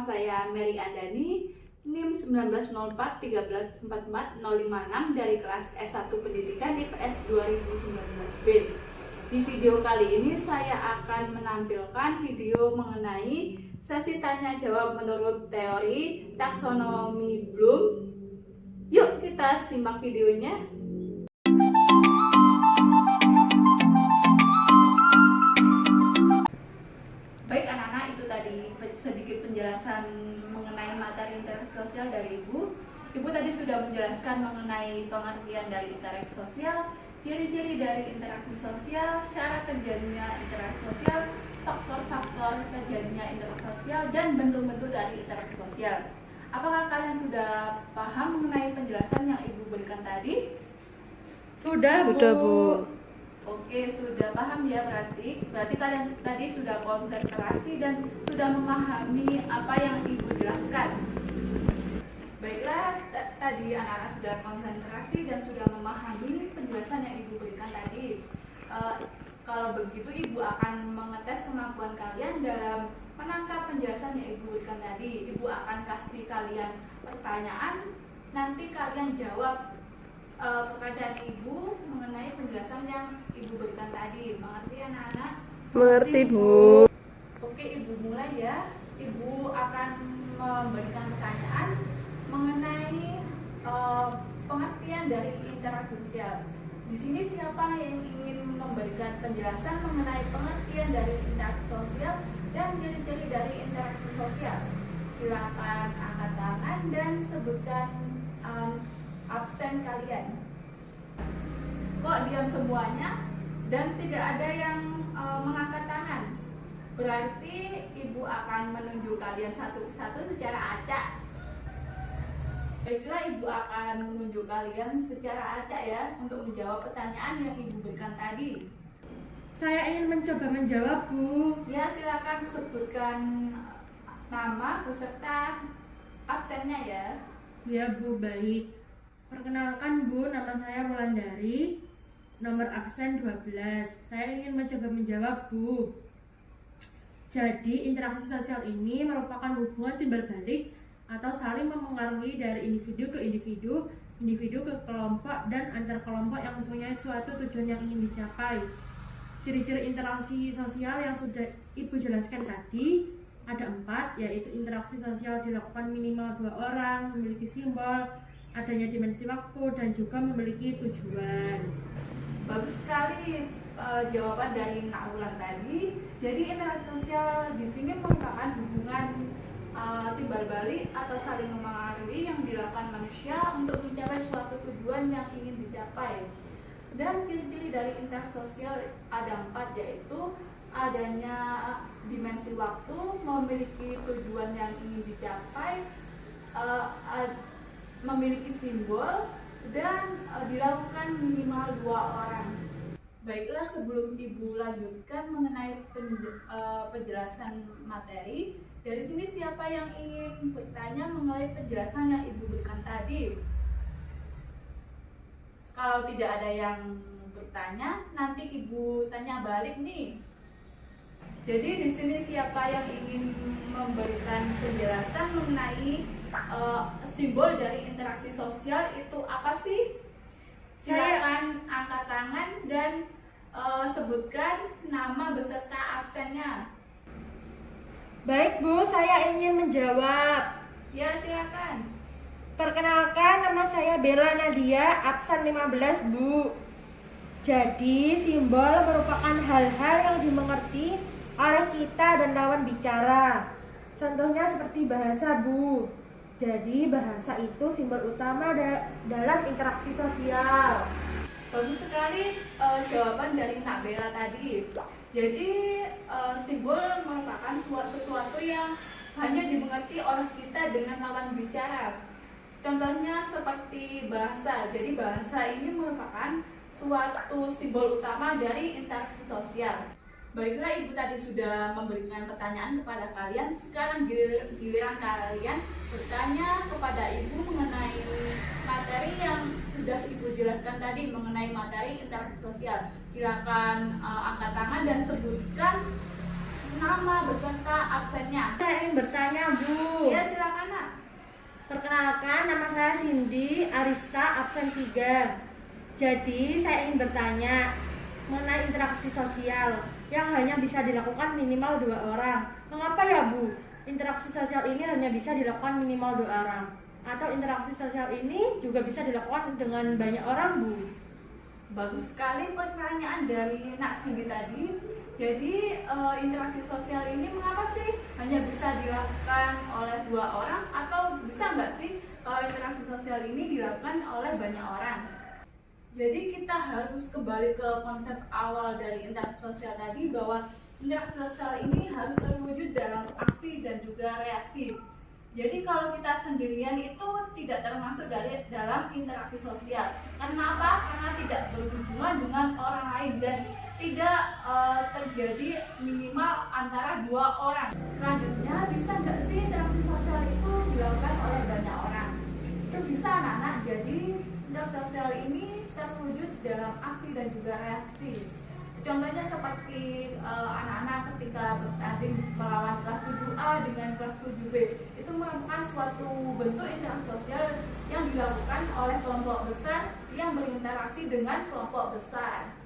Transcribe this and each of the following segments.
Nama saya Mary Andani, NIM 1904134456 dari kelas S1 Pendidikan IPS 2019B. Di video kali ini saya akan menampilkan video mengenai sesi tanya jawab menurut teori taksonomi Bloom. Yuk kita simak videonya. Baik anak-anak, itu tadi sedikit penjelasan mengenai materi interaksi sosial dari Ibu. Ibu tadi sudah menjelaskan mengenai pengertian dari interaksi sosial, ciri-ciri dari interaksi sosial, syarat terjadinya interaksi sosial, faktor-faktor terjadinya interaksi sosial, dan bentuk-bentuk dari interaksi sosial. Apakah kalian sudah paham mengenai penjelasan yang Ibu berikan tadi? Sudah, Bu. Oke, sudah paham ya berarti kalian tadi sudah konsentrasi dan sudah memahami apa yang Ibu jelaskan. Baiklah, tadi anak-anak sudah konsentrasi dan sudah memahami penjelasan yang Ibu berikan tadi. Kalau begitu Ibu akan mengetes kemampuan kalian dalam menangkap penjelasan yang Ibu berikan tadi. Ibu akan kasih kalian pertanyaan, nanti kalian jawab pertanyaan Ibu mengenai penjelasan yang Ibu berikan tadi. Mengerti anak-anak? Mengerti, Bu. Oke, Ibu mulai ya. Ibu akan memberikan pertanyaan mengenai pengertian dari interaksi sosial. Di sini siapa yang ingin memberikan penjelasan mengenai pengertian dari interaksi sosial dan ciri-ciri dari interaksi sosial? Silakan angkat tangan dan sebutkan absen kalian. Kok diam semuanya dan tidak ada yang mengangkat tangan? Berarti Ibu akan menunjuk kalian satu-satu secara acak. Baiklah, Ibu akan menunjuk kalian secara acak ya untuk menjawab pertanyaan yang Ibu berikan tadi. Saya ingin mencoba menjawab, Bu. Ya, silakan sebutkan nama beserta absennya ya. Ya, Bu, baik. Perkenalkan, Bu, nama saya Wulandari, nomor absen 12. Saya ingin mencoba menjawab, Bu. Jadi, interaksi sosial ini merupakan hubungan timbal balik atau saling mempengaruhi dari individu ke individu, individu ke kelompok, dan antar kelompok yang mempunyai suatu tujuan yang ingin dicapai. Ciri-ciri interaksi sosial yang sudah Ibu jelaskan tadi ada 4, yaitu interaksi sosial dilakukan minimal 2 orang, memiliki simbol, adanya dimensi waktu, dan juga memiliki tujuan. Bagus sekali jawaban dari Nak Wulan tadi. Jadi interaksi sosial di sini merupakan hubungan timbal balik atau saling mempengaruhi yang dilakukan manusia untuk mencapai suatu tujuan yang ingin dicapai. Dan ciri-ciri dari interaksi sosial ada 4, yaitu adanya dimensi waktu, memiliki tujuan yang ingin dicapai, memiliki simbol, dan dilakukan minimal 2 orang. Baiklah, sebelum Ibu lanjutkan mengenai penjelasan materi, dari sini siapa yang ingin bertanya mengenai penjelasan yang Ibu berikan tadi? Kalau tidak ada yang bertanya, nanti Ibu tanya balik nih. Jadi di sini siapa yang ingin memberikan penjelasan mengenai simbol dari interaksi sosial itu apa sih? Silakan angkat tangan dan sebutkan nama beserta absennya. Baik, Bu, saya ingin menjawab. Ya, silakan. Perkenalkan, nama saya Bella Nadia, absen 15, Bu. Jadi, simbol merupakan hal-hal yang dimengerti oleh kita dan lawan bicara. Contohnya seperti bahasa, Bu. Jadi, bahasa itu simbol utama dalam interaksi sosial. Bagus sekali jawaban dari Nak Bella tadi. Jadi simbol merupakan sesuatu yang hanya dimengerti oleh kita dengan lawan bicara. Contohnya seperti bahasa. Jadi bahasa ini merupakan suatu simbol utama dari interaksi sosial. Baiklah, Ibu tadi sudah memberikan pertanyaan kepada kalian. Sekarang giliran kalian bertanya kepada Ibu mengenai materi yang sudah Ibu jelaskan tadi mengenai materi interaksi sosial. Silakan angkat tangan dan sebutkan nama beserta absennya. Saya ingin bertanya, Bu. Ya, silakan Nak. Perkenalkan, nama saya Cindy Arista, absen 3. Jadi, saya ingin bertanya mengenai interaksi sosial yang hanya bisa dilakukan minimal 2 orang. Mengapa ya, Bu? Interaksi sosial ini hanya bisa dilakukan minimal 2 orang. Atau interaksi sosial ini juga bisa dilakukan dengan banyak orang, Bu? Bagus sekali pertanyaan dari Nak Cindy tadi. Jadi interaksi sosial ini mengapa sih hanya bisa dilakukan oleh 2 orang, atau bisa nggak sih kalau interaksi sosial ini dilakukan oleh banyak orang? Jadi kita harus kembali ke konsep awal dari interaksi sosial tadi, bahwa interaksi sosial ini harus terwujud dalam aksi dan juga reaksi. Jadi kalau kita sendirian itu tidak termasuk dalam interaksi sosial. Karena apa? Karena tidak berhubungan dengan orang lain dan tidak terjadi minimal antara 2 orang. Selanjutnya, bisa nggak sih interaksi sosial itu dilakukan oleh banyak orang? Itu bisa anak-anak. Jadi interaksi sosial ini terwujud dalam aksi dan juga reaksi. Contohnya seperti anak-anak ketika bertanding melawan kelas 7A dengan kelas 7B, itu merupakan suatu bentuk interaksi sosial yang dilakukan oleh kelompok besar yang berinteraksi dengan kelompok besar.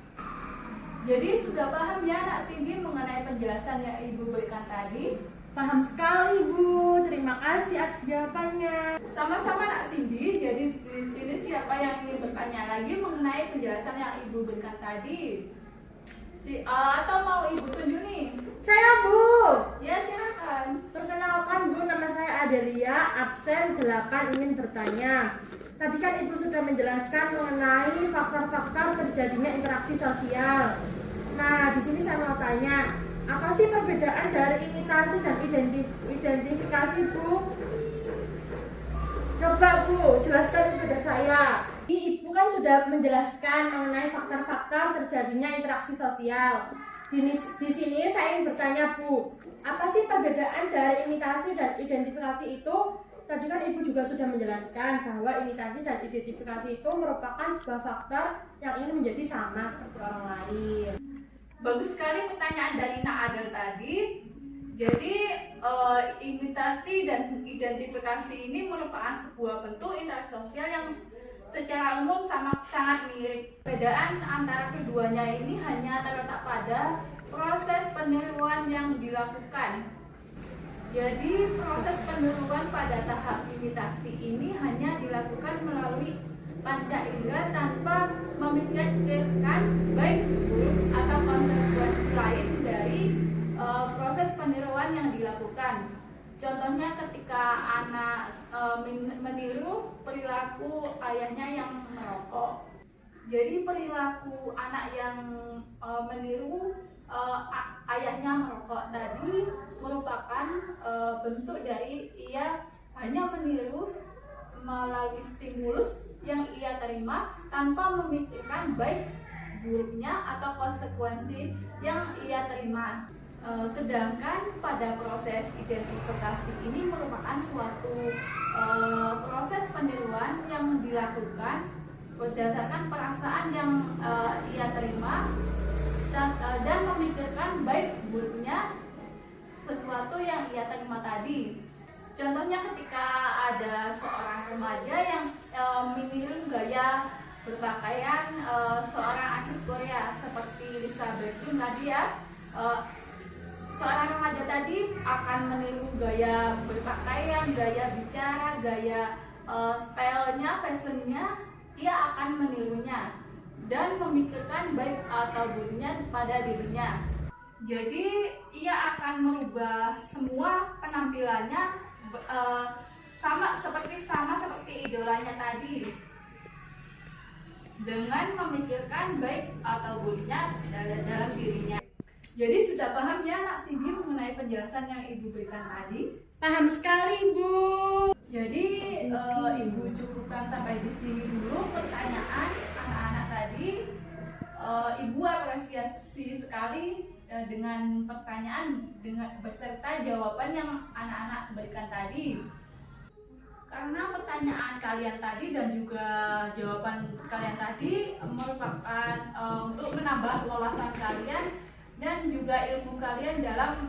Jadi sudah paham ya Nak Cindy mengenai penjelasan yang Ibu berikan tadi? Paham sekali, Bu. Terima kasih atas jawabannya. Sama-sama Nak Cindy. Jadi di sini siapa yang ingin bertanya lagi mengenai penjelasan yang Ibu berikan tadi? Atau mau Ibu tunjuk nih? Saya, Bu. Ya, silakan. Perkenalkan, Bu, nama saya Adelia, absen 8, ingin bertanya. Tadi kan Ibu sudah menjelaskan mengenai faktor-faktor terjadinya interaksi sosial. Nah, di sini saya mau tanya, apa sih perbedaan dari imitasi dan identifikasi, Bu? Coba, Bu, jelaskan kepada saya. Ibu kan sudah menjelaskan mengenai faktor-faktor terjadinya interaksi sosial. Di sini saya ingin bertanya, Bu, apa sih perbedaan dari imitasi dan identifikasi itu? Tadi kan Ibu juga sudah menjelaskan bahwa imitasi dan identifikasi itu merupakan sebuah faktor yang ingin menjadi sama seperti orang lain. Bagus sekali pertanyaan dari Nak Adel tadi. Jadi imitasi dan identifikasi ini merupakan sebuah bentuk interaksi sosial yang secara umum sangat mirip. Perbedaan antara keduanya ini hanya terletak pada proses peniruan yang dilakukan. Jadi proses peniruan pada tahap imitasi ini hanya dilakukan melalui panca indera tanpa memikirkan baik buruk atau konsekuensi lain dari proses peniruan yang dilakukan. Contohnya ketika anak meniru perilaku ayahnya yang merokok. Jadi perilaku anak yang meniru ayahnya merokok tadi merupakan bentuk dari ia hanya meniru melalui stimulus yang ia terima tanpa memikirkan baik buruknya atau konsekuensi yang ia terima. Sedangkan pada proses identifikasi ini merupakan suatu proses peniruan yang dilakukan berdasarkan perasaan yang ia terima dan memikirkan baik buruknya sesuatu yang ia terima tadi. Contohnya ketika ada seorang remaja yang meniru gaya berpakaian seorang artis Korea seperti Lisa Blackpink tadi ya. Seorang remaja tadi akan meniru gaya berpakaian, gaya bicara, gaya stylenya, fashionnya, ia akan menirunya dan memikirkan baik atau buruknya pada dirinya. Jadi ia akan merubah semua penampilannya sama seperti idolanya tadi, dengan memikirkan baik atau buruknya dalam dirinya. Jadi sudah paham ya Nak Cindy mengenai penjelasan yang Ibu berikan tadi? Paham sekali, Bu. Jadi Ibu cukupkan sampai di sini dulu pertanyaan anak-anak tadi. Ibu apresiasi sekali dengan pertanyaan beserta jawaban yang anak-anak berikan tadi. Karena pertanyaan kalian tadi dan juga jawaban kalian tadi merupakan untuk menambah wawasan kalian dan juga ilmu kalian dalam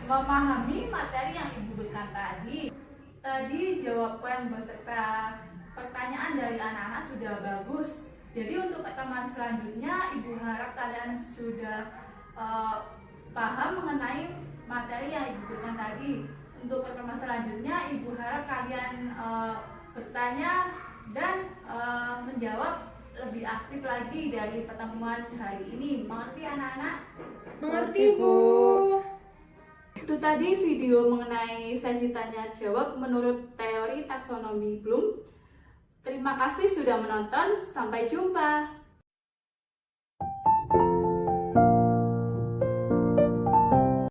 memahami materi yang Ibu berikan tadi. Tadi jawaban beserta pertanyaan dari anak-anak sudah bagus. Jadi untuk pertemuan selanjutnya Ibu harap kalian sudah paham mengenai materi yang Ibu berikan tadi. Untuk pertemuan selanjutnya Ibu harap kalian bertanya dan menjawab lebih aktif lagi dari pertemuan hari ini. Mengerti anak-anak? Mengerti, Bu. Itu tadi video mengenai sesi tanya jawab menurut teori taksonomi Bloom. Terima kasih sudah menonton, sampai jumpa.